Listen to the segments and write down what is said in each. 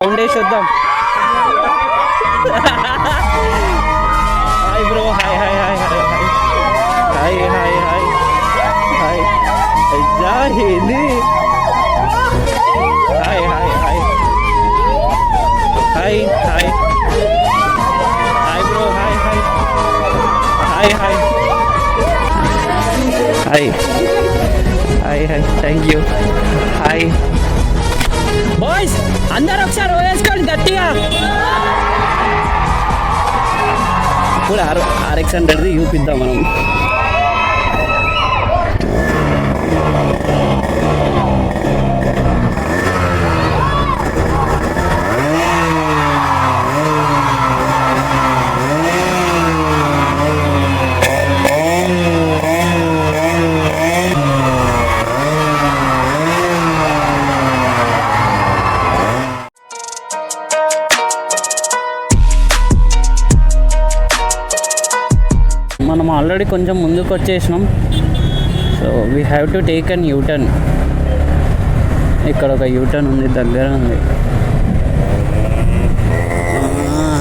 Foundation వద్దాం. Hi bro, hi hi hi hi hi hi hi hi అయ్యా ఏంది hi hi hi hi hi hi bro hi hi hi hi hi hi hi thank you hi boys అందరూ ఒకసారి వేసుకోండి గట్టిగా. ఇప్పుడు RX 100 చూపిద్దాం మనం. మనం ఆల్రెడీ కొంచెం ముందుకు వచ్చేసినాం. So we have to take an U turn. ఇక్కడ ఒక యూటర్న్ ఉంది, దగ్గర ఉంది.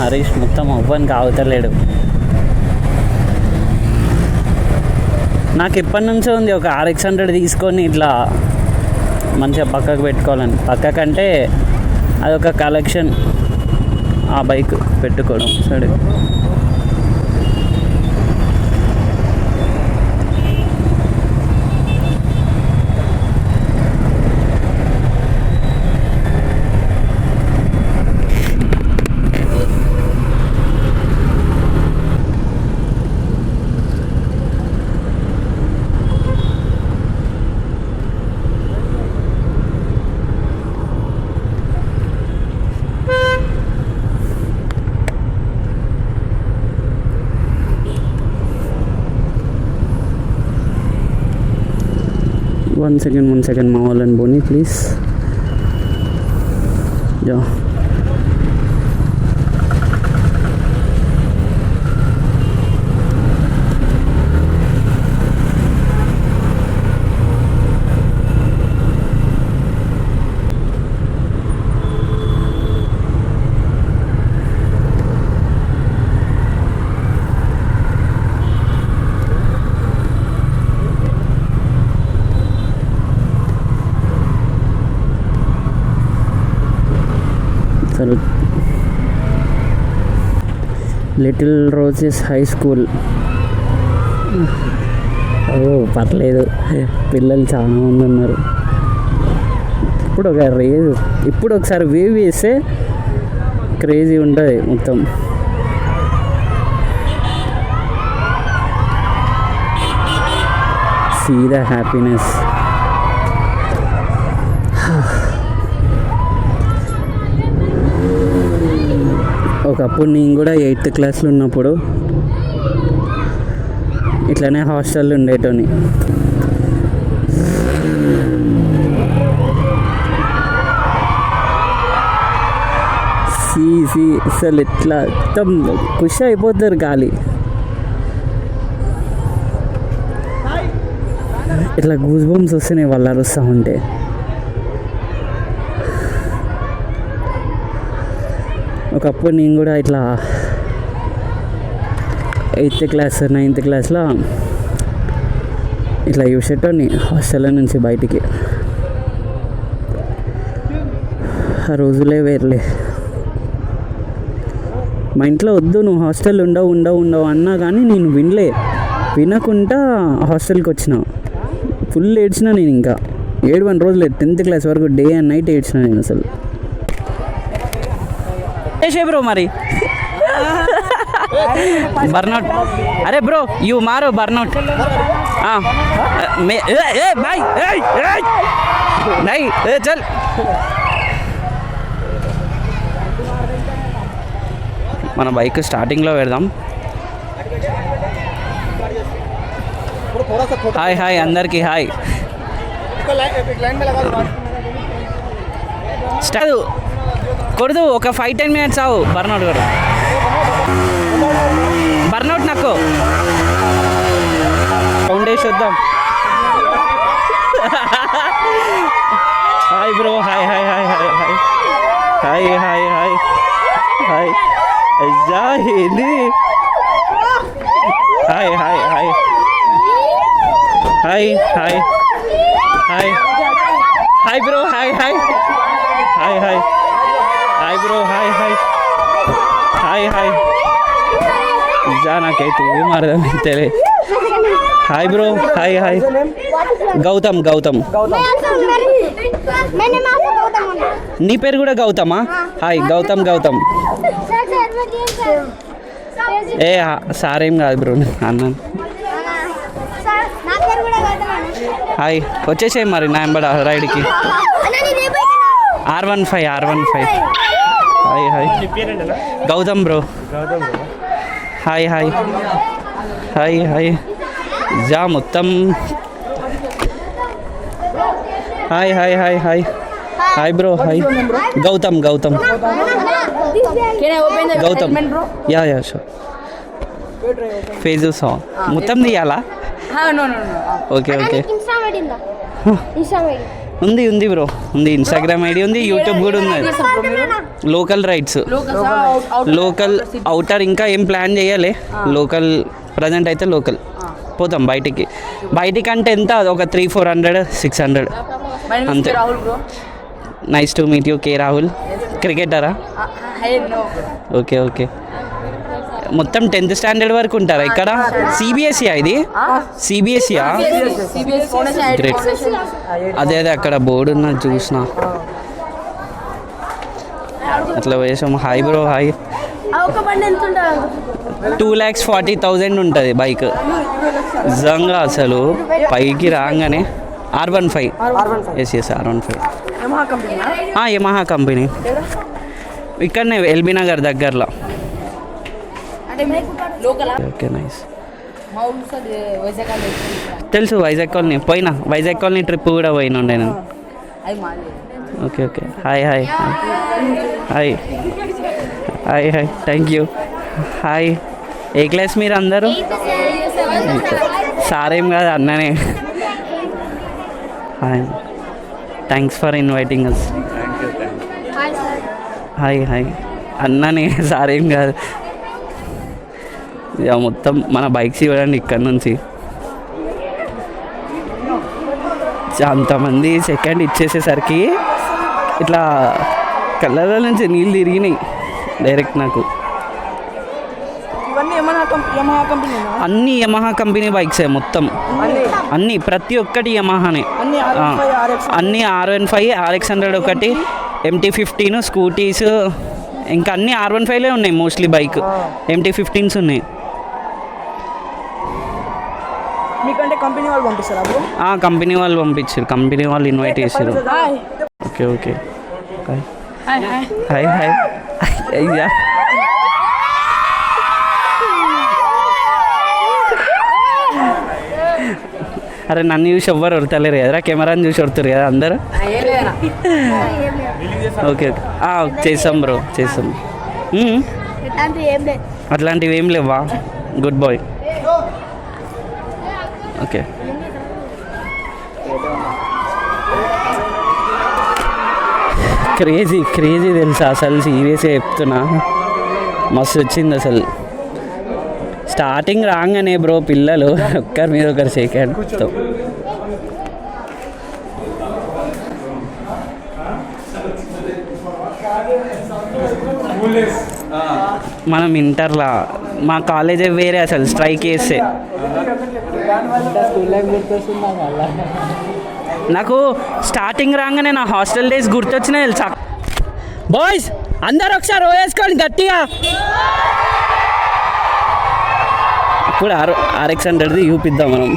హరీష్ మొత్తం అవ్వనికి ఆగుతలేడు. నాకు ఎప్పటి నుంచో ఉంది ఒక RX 100 తీసుకొని ఇట్లా మంచిగా పక్కకు పెట్టుకోవాలని. పక్కకంటే అదొక కలెక్షన్, ఆ బైక్ పెట్టుకోవడం. సరే one second మా వాళ్ళని పోనీ please. Yeah little roses high school. ఓ పర్లేదు, పిల్లలు చాలా మంది ఉన్నారు. ఇప్పుడు ఒకసారి వేవ్ వేస్తే క్రేజీ ఉంటుంది మొత్తం. See the happiness. ఒకప్పుడు నేను కూడా 8th క్లాస్లో ఉన్నప్పుడు ఇట్లనే హాస్టల్లో ఉండేటోని. అసలు ఇట్లా మొత్తం ఖుషి అయిపోతారు. గాలి ఇట్లా గూస్ బంప్స్ వస్తున్నాయి వాళ్ళు అరుస్తూ ఉంటే. ఒకప్పుడు నేను కూడా ఇట్లా 8th క్లాస్ 9th క్లాస్లో ఇట్లా చూసేటోని హాస్టల్లో నుంచి బయటికి. ఆ రోజులే వేర్లే. మా ఇంట్లో వద్దు నువ్వు హాస్టల్ ఉండవు అన్నా కానీ నేను వినకుండా హాస్టల్కి వచ్చిన. ఫుల్ ఏడ్చిన నేను. ఇంకా 7 రోజులు 10th క్లాస్ వరకు డే అండ్ నైట్ ఏడ్చిన నేను అసలు. బ్రో మరి బర్నౌట్. అరే బ్రో యూ మారో బర్నౌట్. బాయ్ చల్. మన బైక్ స్టార్టింగ్లో పెడదాం. హాయ్ అందరికీ హాయ్. స్టార్ట్ కొడదు, ఒక 5-10 minutes ఆవు. బర్నౌట్ గారు బర్నౌట్ నాకు ఫౌండేషన్ వద్దాం. Hi bro, hi hi hi hi hi hi hi hi hi అయ్యా ఏంది hi hi hi hi hi hi hi bro hi hi hi hi hi bro hi hi hi hi అయ్యా నాకైతే ఏం అర్థమైతేలే hi bro hi hi Gautam Gautam నీ పేరు కూడా గౌతమా హాయ్ గౌతమ్ గౌతమ్ ఏ సారేం కాదు బ్రో అన్నాను హాయ్ వచ్చేసాయి మరి నాయంబడ రైడ్కి R15 hi hi Gautam bro hi hi hi hi జా మొత్తం hi hi hi hi hi bro hi Gautam Gautam Gautam yeah yeah sure ఫేజు సాంగ్ మొత్తం తీయాలా ఓకే ఓకే ఉంది ఉంది బ్రో ఉంది ఇన్స్టాగ్రామ్ ఐడి ఉంది యూట్యూబ్ కూడా ఉంది లోకల్ రైడ్స్ లోకల్ అవుటర్ ఇంకా ఏం ప్లాన్ చేయాలి లోకల్ ప్రజెంట్ అయితే లోకల్ పోతాం బయటికి అంటే ఎంత ఒక 300-400 600 అంతే nice to meet you K Rahul క్రికెటరా ఓకే ఓకే మొత్తం 10th స్టాండర్డ్ వరకు ఉంటారా ఇక్కడ సిబిఎస్ఈ ఇది సిబిఎస్ఈయా గ్రేట్ అదే అదే అక్కడ బోర్డు ఉన్నది చూసిన అట్లా వేసాం హాయ్ బ్రో హాయ్ 2,40,000 ఉంటుంది బైక్ నిజంగా అసలు పైకి రాగానే R15 yes R15 Yamaha company ఇక్కడనే ఎల్బీ నగర్ దగ్గరలో ఓకే నైస్ తెలుసు వైజాగ్ కాలనీ ట్రిప్ కూడా పోయినా నేను okay okay hi hi hi hi hi thank you hi A class మీరు అందరూ సారేం కాదు అన్ననే hi thanks for inviting us hi hi అన్ననే సారేం కాదు ఇక మొత్తం మన బైక్స్ ఇవ్వడండి ఇక్కడ నుంచి అంతమంది సెకండ్ ఇచ్చేసేసరికి ఇట్లా కళ్ళ నుంచి నీళ్ళు తిరిగినాయి డైరెక్ట్ నాకు అన్ని యమహా కంపెనీ బైక్సే మొత్తం అన్ని ప్రతి ఒక్కటి యమహానే అన్ని R15 RX100 ఒకటి MT-15 స్కూటీస్ ఇంకా అన్ని R15లే ఉన్నాయి మోస్ట్లీ బైక్ MT-15s ఉన్నాయి కంపెనీ వాళ్ళు పంపించారు కంపెనీ వాళ్ళు ఇన్వైట్ చేశారు okay okay hi hi hi అయ్యా అరే నన్ను చూసి ఎవ్వరు వడతలేరు కదరా కెమెరాని చూసి వడుతారు కదా అందరూ ఓకే ఓకే చేస్తాం బ్రో చేస్తాం అట్లాంటివి ఏం లేవా గుడ్ బాయ్ ఓకే క్రేజీ తెలుసా అసలు సీరియస్గా చెప్తున్నా మస్తు వచ్చింది అసలు స్టార్టింగ్ రాగానే బ్రో పిల్లలు ఒక్కరి మీద ఒకరు షేక్ మనం ఇంటర్లా మా కాలేజే వేరే అసలు స్ట్రైక్ వేస్తే నాకు స్టార్టింగ్ రాగానే నా హాస్టల్ డేస్ గుర్తొచ్చినా తెలుసా బాయ్స్ అందరు ఒకసారి వేసుకోండి గట్టిగా ఇప్పుడు RX100ది చూపిద్దాం మనం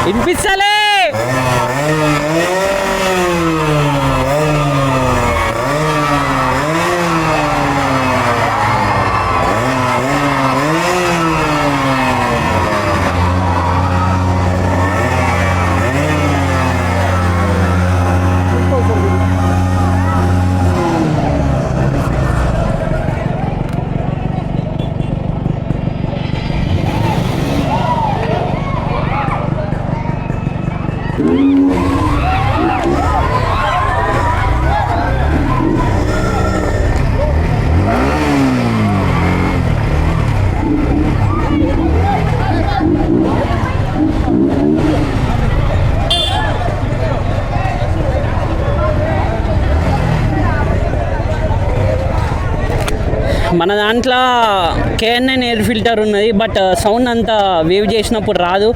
వినిపిస్తలే మన దాంట్లో కేఎన్ఎన్ ఎయిర్ ఫిల్టర్ ఉన్నది, బట్ సౌండ్ అంతా వేవ్ చేసినప్పుడు రాదు.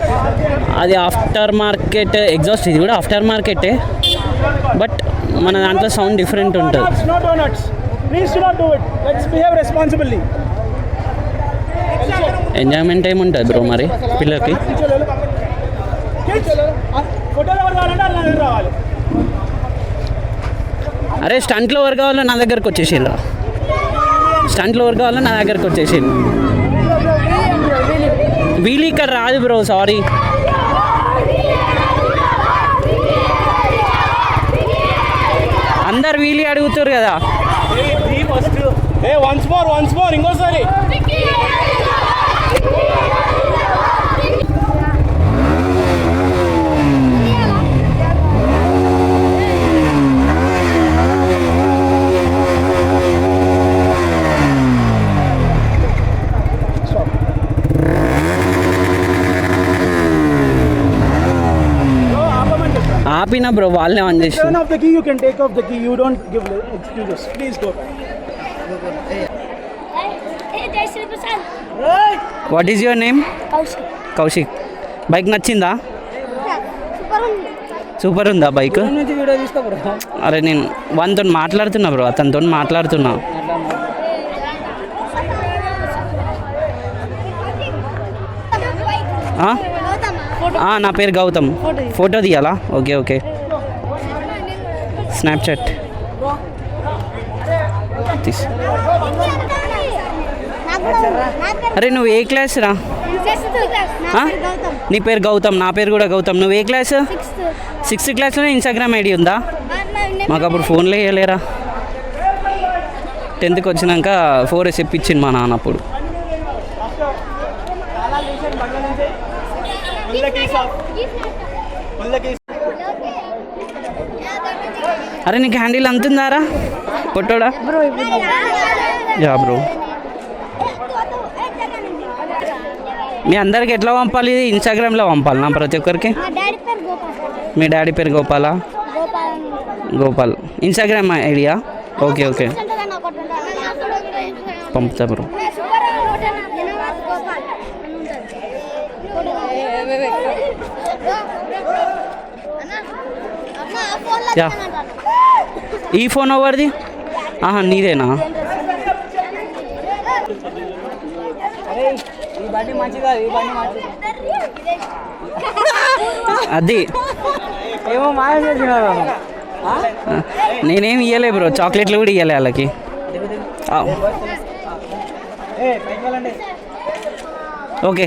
అది ఆఫ్టర్ మార్కెట్ ఎగ్జాస్ట్, ఇది కూడా ఆఫ్టర్ మార్కెటే, బట్ మన దాంట్లో సౌండ్ డిఫరెంట్ ఉంటుంది. ఎంజాయ్మెంట్ ఏముంటుంది బ్రో మరి పిల్లలకి? అరే స్టంట్లో ఎవరు కావాలో నా దగ్గరకు వచ్చేసిండ్రు, స్టంట్లో ఎవరు కావాలో నా దగ్గరకు వచ్చేసిండ్రు. వీలు ఇక్కడ రాదు బ్రో, సారీ. అందరు వీలు అడుగుతారు కదా. వన్స్ మోర్ ఇంకోసారి. ఆపినా బ్రో, వాళ్ళే ఆన్ చేసి. Turn off the key, you can take off the key. You don't give excuses. Please go. What is your name? Kaushik. Kaushik. Bike నచ్చిందా? సూపర్ ఉంది. సూపర్ ఉందా బైక్? నుంచి వీడియో తీసుకో బ్రో. అరే నేను వానితో మాట్లాడుతున్నా బ్రో, అతనితో మాట్లాడుతున్నా. నా పేరు గౌతమ్. ఫోటో తీయాలా? Okay okay. స్నాప్చాట్ తీస్. అరే నువ్వు ఏ క్లాస్ రా? నీ పేరు గౌతమ్, నా పేరు కూడా గౌతమ్. నువ్వు ఏ క్లాస్? 6th క్లాస్లో ఇన్స్టాగ్రామ్ ఐడి ఉందా? మాకు అప్పుడు ఫోన్లో వేయలేరా? 10th వచ్చినాక 4S ఇప్పించింది మా నాన్న అప్పుడు. అరే నీకు హ్యాండిల్ అంతుందారా పొట్టోడా? Yeah bro. మీ అందరికి ఎట్లా పంపాలి? ఇన్స్టాగ్రామ్లో పంపాలి నా ప్రతి ఒక్కరికి? మీ డాడీ పేరు గోపాలా? గోపాల్. ఇన్స్టాగ్రామ్ ఐడియా? ఓకే ఓకే పంపుతా బ్రో. యా. ఈ ఫోన్ ఎవరిది? నీదేనా? అది ఏమో మాయం చేసినారు. నేనేం ఇవ్వలే బ్రో, చాక్లెట్లు కూడా ఇవ్వలే వాళ్ళకి. Okay.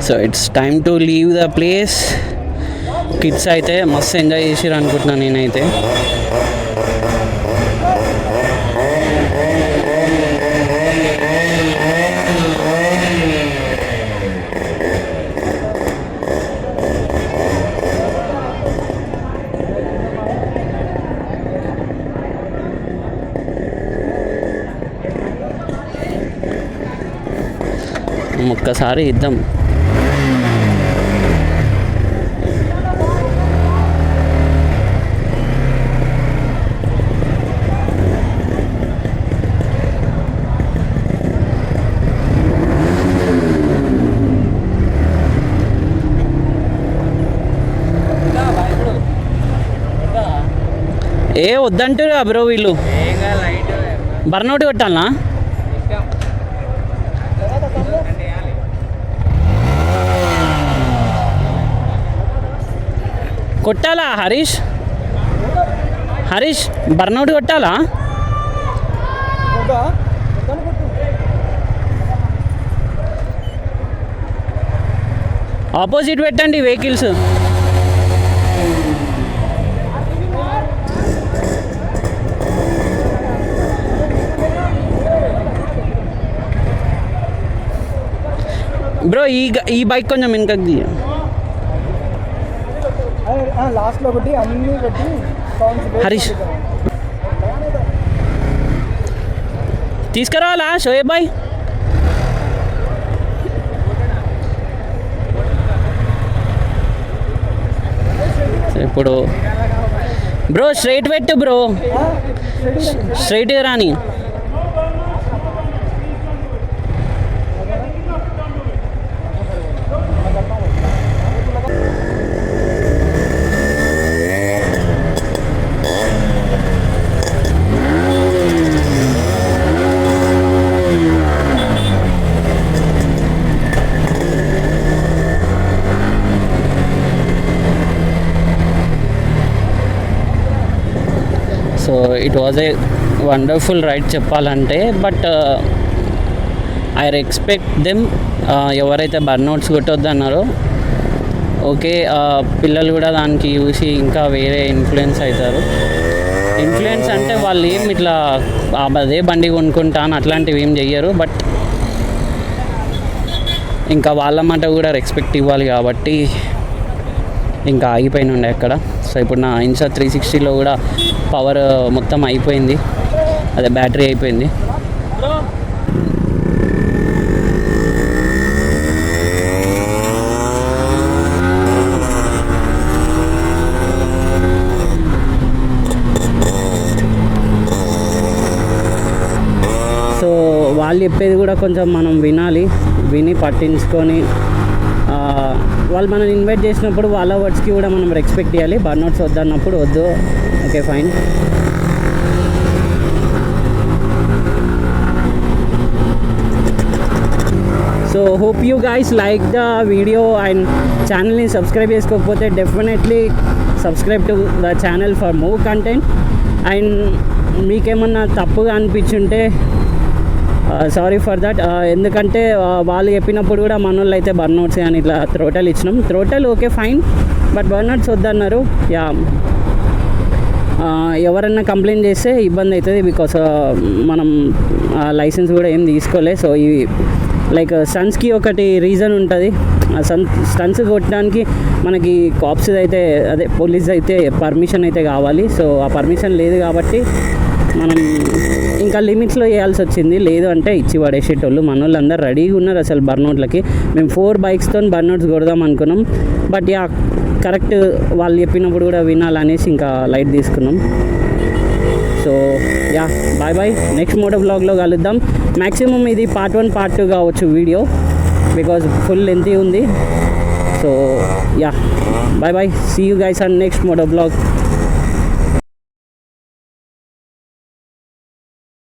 So it's time to leave the place. Kids అయితే మస్తు ఎంజాయ్ చేసిరు అనుకుంటున్నాను నేనైతే. ఒక్కసారి ఇద్దాం. ఏ వద్దంటారా బ్రో వీళ్ళు? బర్నౌట్ కొట్టాలనా? కొట్టాలా హరీష్? హరీష్ బర్నౌట్ కొట్టాలా? ఆపోజిట్ పెట్టండి వెహికల్స్. బ్రో ఈ బైక్ కొంచెం వెనకకి తీయ. లాస్ట్లో ఒకటి అన్ని పెట్టి హరీష్ తీసుకురావాలా షోయబ్ బాయ్? ఇప్పుడు బ్రో స్ట్రైట్ పెట్టు బ్రో, స్ట్రైట్గా రాని. So it was a wonderful ride చెప్పాలంటే. బట్ ఐ రెస్పెక్ట్ దెమ్, ఎవరైతే బర్న్అవుట్స్ కొట్టొద్దు అన్నారో. ఓకే, పిల్లలు కూడా దానికి చూసి ఇంకా వేరే ఇన్ఫ్లుయెన్స్ అవుతారు. ఇన్ఫ్లుయెన్స్ అంటే వాళ్ళు ఏం ఇట్లా అదే బండి కొనుక్కుంటాను అట్లాంటివి ఏం చెయ్యరు. బట్ ఇంకా వాళ్ళ మాట కూడా రెస్పెక్ట్ ఇవ్వాలి కాబట్టి ఇంకా ఆగిపోయిన ఉండే అక్కడ. సో ఇప్పుడు నా ఇన్సా 360లో కూడా పవర్ మొత్తం అయిపోయింది, అదే బ్యాటరీ అయిపోయింది. సో వాళ్ళు చెప్పేది కూడా కొంచెం మనం విని పట్టించుకొని, వాళ్ళు మనం ఇన్వైట్ చేసినప్పుడు వాళ్ళ వర్డ్స్కి కూడా మనం రెస్పెక్ట్ ఇవ్వాలి. బర్న్అవుట్స్ వద్దన్నప్పుడు వద్దు, okay fine. So hope you guys like the video and ఛానల్ని సబ్స్క్రైబ్ చేసుకోకపోతే definitely subscribe to the channel for more content. And మీకేమన్నా తప్పుగా అనిపించుంటే సారీ ఫర్ దట్. ఎందుకంటే వాళ్ళు చెప్పినప్పుడు కూడా మనోళ్ళు అయితే బర్న్అవుట్స్ కానీ ఇట్లా థ్రోటల్ ఇచ్చినాం. థ్రోటల్ ఓకే ఫైన్, బట్ బర్న్అవుట్స్ వద్దన్నారు. యా, ఎవరన్నా కంప్లైంట్ చేస్తే ఇబ్బంది అవుతుంది. బికాస్ మనం లైసెన్స్ కూడా ఏం తీసుకోలే. సో ఇవి లైక్ స్టన్స్కి ఒకటి రీజన్ ఉంటుంది. స్టన్స్ కొట్టడానికి మనకి కాప్స్ అయితే అదే పోలీస్ అయితే పర్మిషన్ అయితే కావాలి. సో ఆ పర్మిషన్ లేదు కాబట్టి మనం ఇంకా లిమిట్స్లో వేయాల్సి వచ్చింది. లేదు అంటే ఇచ్చి పడేసేటోళ్ళు. మన వాళ్ళు అందరు రెడీగా ఉన్నారు అసలు బర్న్అవుట్లకి. మేము 4 బైక్స్తో బర్న్అవుట్స్ కొడదాం అనుకున్నాం. బట్ యా, కరెక్ట్ వాళ్ళు చెప్పినప్పుడు కూడా వినాలనేసి ఇంకా లైట్ తీసుకున్నాం. So yeah, bye bye. Next moto బ్లాగ్లో కలుద్దాం. మ్యాక్సిమం ఇది పార్ట్ 1 పార్ట్ 2 కావచ్చు వీడియో, బికాజ్ ఫుల్ లెంతీ ఉంది. So yeah, bye bye. See you guys on next moto blog.